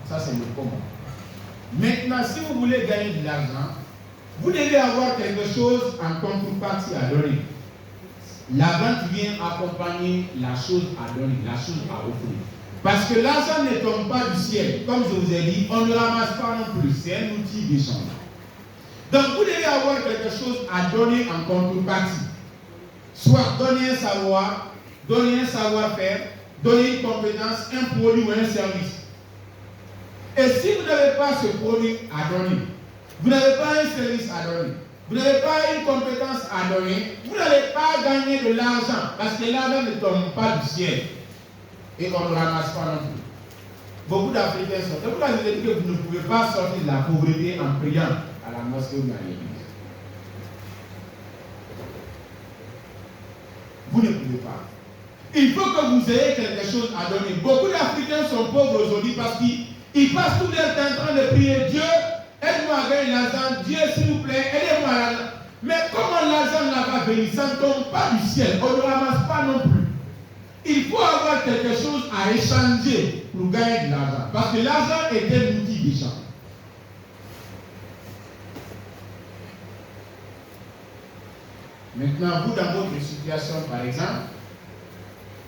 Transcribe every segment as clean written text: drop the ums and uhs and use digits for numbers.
Ça, c'est le comment. Maintenant, si vous voulez gagner de l'argent, vous devez avoir quelque chose en contrepartie à donner. La vente vient accompagner la chose à donner, la chose à offrir. Parce que l'argent ne tombe pas du ciel. Comme je vous ai dit, on ne le ramasse pas non plus. C'est un outil d'échange. Donc, vous devez avoir quelque chose à donner en contrepartie. Soit donner un savoir, donner un savoir-faire, donner une compétence, un produit ou un service. Et si vous n'avez pas ce produit à donner, vous n'avez pas un service à donner, vous n'avez pas une compétence à donner, vous n'allez pas gagner de l'argent. Parce que l'argent ne tombe pas du ciel. Et on ne le ramasse pas non plus. Beaucoup d'Africains sont. C'est pourquoi je vous ai dit que vous ne pouvez pas sortir de la pauvreté en priant à la mosquée ou à l'église. Vous ne pouvez pas. Il faut que vous ayez quelque chose à donner. Beaucoup d'Africains sont pauvres aujourd'hui parce qu'ils passent tout leur temps en train de prier Dieu, aide-moi à gagner l'argent, Dieu s'il vous plaît, aidez-moi à l'argent. Mais comment l'argent là-bas béni, ça ne tombe pas du ciel, on ne ramasse pas non plus. Il faut avoir quelque chose à échanger pour gagner de l'argent. Parce que l'argent est un outil d'échange. Maintenant, vous, dans votre situation, par exemple,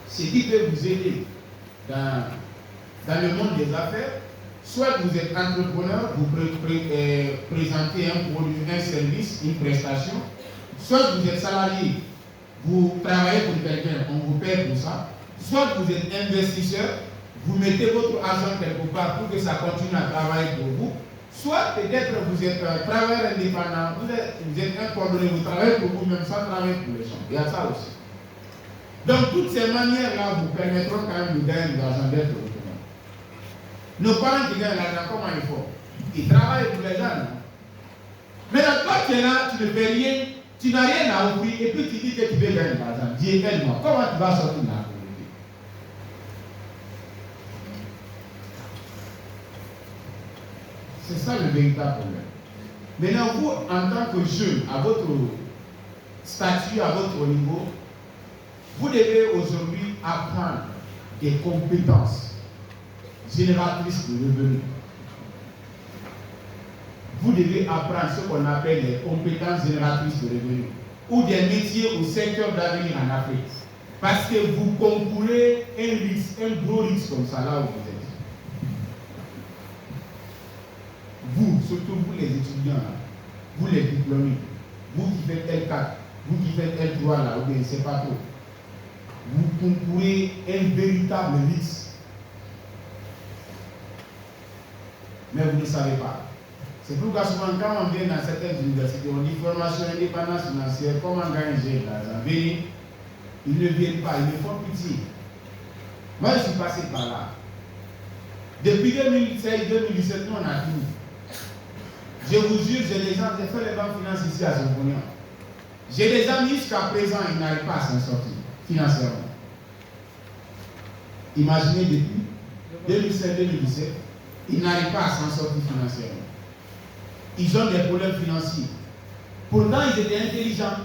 ce qui peut vous aider dans le monde des affaires, soit vous êtes entrepreneur, vous présentez un produit, un service, une prestation, soit vous êtes salarié, vous travaillez pour quelqu'un, on vous paie pour ça, soit vous êtes investisseur, vous mettez votre argent quelque part pour que ça continue à travailler pour vous, soit peut-être vous êtes travailleur indépendant, vous êtes un coordonné, vous travaillez pour vous-même sans travailler pour les gens. Il y a ça aussi. Donc toutes ces manières-là vous permettront quand même de gagner de l'argent, d'être autonome. Nos parents qui gagnent l'argent, comment ils font? Ils travaillent pour les gens. Non? Mais toi tu es là, tu ne fais rien, tu n'as rien à offrir et puis tu dis que tu veux gagner de l'argent. Dieu aide-moi. Comment tu vas sortir de la pauvreté? C'est ça le véritable problème. Maintenant, vous, en tant que jeune, à votre statut, à votre niveau, vous devez aujourd'hui apprendre des compétences génératrices de revenus. Vous devez apprendre ce qu'on appelle les compétences génératrices de revenus ou des métiers au secteur d'avenir en Afrique. Parce que vous concourez un risque, un gros risque comme ça là où vous êtes. Vous, surtout vous les étudiants, là, vous les diplômés, vous qui faites L4, vous qui faites L3 là, ou bien je ne sais pas trop, vous concourez un véritable risque. Mais vous ne savez pas. C'est pourquoi souvent quand on vient dans certaines universités, on dit formation indépendance financière, comment gagner de l'argent? Venez, ils ne viennent pas, ils me font pitié. Moi je suis passé par là. Depuis 2016-2017, nous on a tout. Je vous jure, j'ai des gens, j'ai fait les banques finances ici à Zompognon. J'ai des amis jusqu'à présent, ils n'arrivent pas à s'en sortir financièrement. Imaginez depuis 2016-2017, ils n'arrivent pas à s'en sortir financièrement. Ils ont des problèmes financiers. Pourtant, ils étaient intelligents.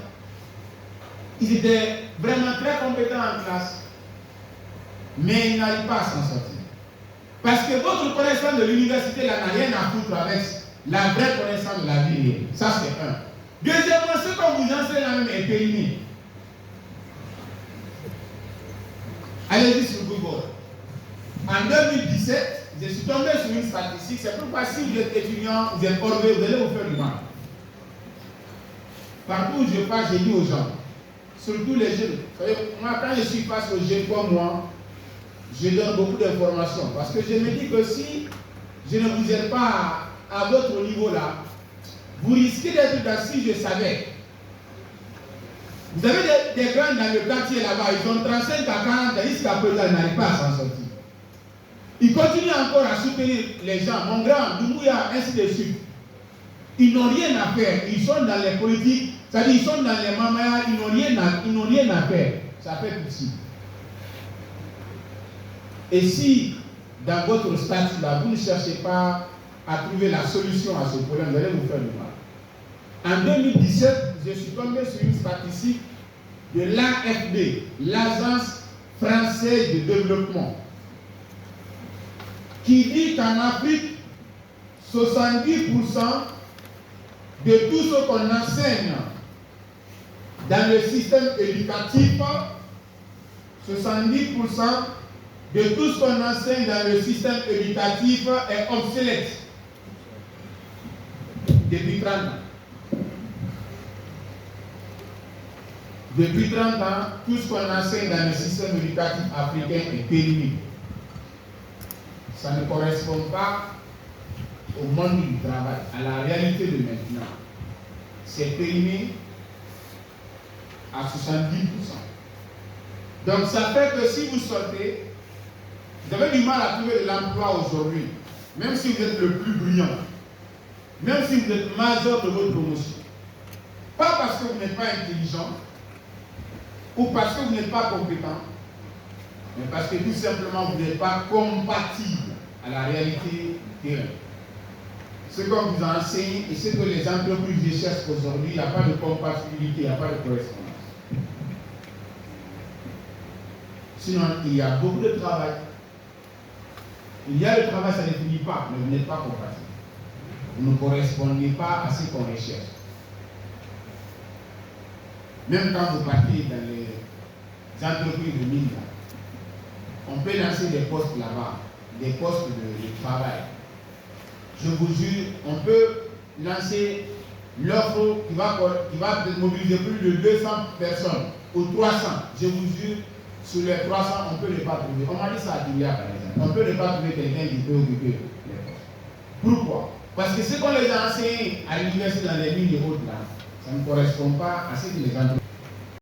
Ils étaient vraiment très compétents en classe. Mais ils n'arrivent pas à s'en sortir. Parce que votre connaissance de l'université n'a rien à foutre avec la vraie connaissance de la vie. Ça, c'est un. Deuxièmement, ce qu'on vous enseigne là-même est périmé. Allez-y sur Google. En 2017, je suis tombé sur une statistique. C'est pourquoi si vous êtes étudiant, vous êtes orgueilleux, vous allez vous faire du mal. Partout où je passe, je dis aux gens, surtout les jeunes. Moi, quand je suis face aux jeunes comme moi, je donne beaucoup d'informations. Parce que je me dis que si je ne vous aide pas à votre niveau là, vous risquez d'être dans si je savais. Vous avez des grands dans le quartier là-bas, ils ont 35 à 40 ans, jusqu'à présent, ils n'arrivent pas à s'en sortir. Ils continuent encore à soutenir les gens, mon grand, Doumbouya, ainsi de suite. Ils n'ont rien à faire, ils sont dans les politiques, c'est-à-dire ils sont dans les mamayas, ils n'ont rien à faire. Ça fait pitié. Et si, dans votre statut là, vous ne cherchez pas à trouver la solution à ce problème, vous allez vous faire du mal. En 2017, je suis tombé sur une statistique de l'AFD, l'Agence française de développement. qui dit qu'en Afrique, 70% de tout ce qu'on enseigne dans le système éducatif, 70% de tout ce qu'on enseigne dans le système éducatif est obsolète depuis 30 ans. Depuis 30 ans, tout ce qu'on enseigne dans le système éducatif africain est périmé. Ça ne correspond pas au monde du travail, à la réalité de maintenant. C'est périmé à 70%. Donc ça fait que si vous sortez, vous avez du mal à trouver de l'emploi aujourd'hui, même si vous êtes le plus brillant, même si vous êtes majeur de votre promotion. Pas parce que vous n'êtes pas intelligent, ou parce que vous n'êtes pas compétent, mais parce que tout simplement vous n'êtes pas compatible à la réalité terrain. Ce qu'on vous a enseigné et ce que les entreprises recherchent aujourd'hui, il n'y a pas de compatibilité, il n'y a pas de correspondance. Sinon, il y a beaucoup de travail. Il y a le travail, ça ne finit pas, mais vous n'êtes pas compatible. Vous ne correspondez pas à ce qu'on recherche. Même quand vous partez dans les entreprises de mine, on peut lancer des postes là-bas, des postes de travail. Je vous jure, on peut lancer l'offre qui va mobiliser plus de 200 personnes ou 300. Je vous jure, sur les 300, on peut ne pas trouver. On m'a dit ça à Dunia, par exemple. On peut ne pas trouver quelqu'un qui peut occuper les postes. Pourquoi? Parce que ce qu'on les a enseignés à l'université dans les lignes de haute là, ça ne correspond pas à ce que les entreprises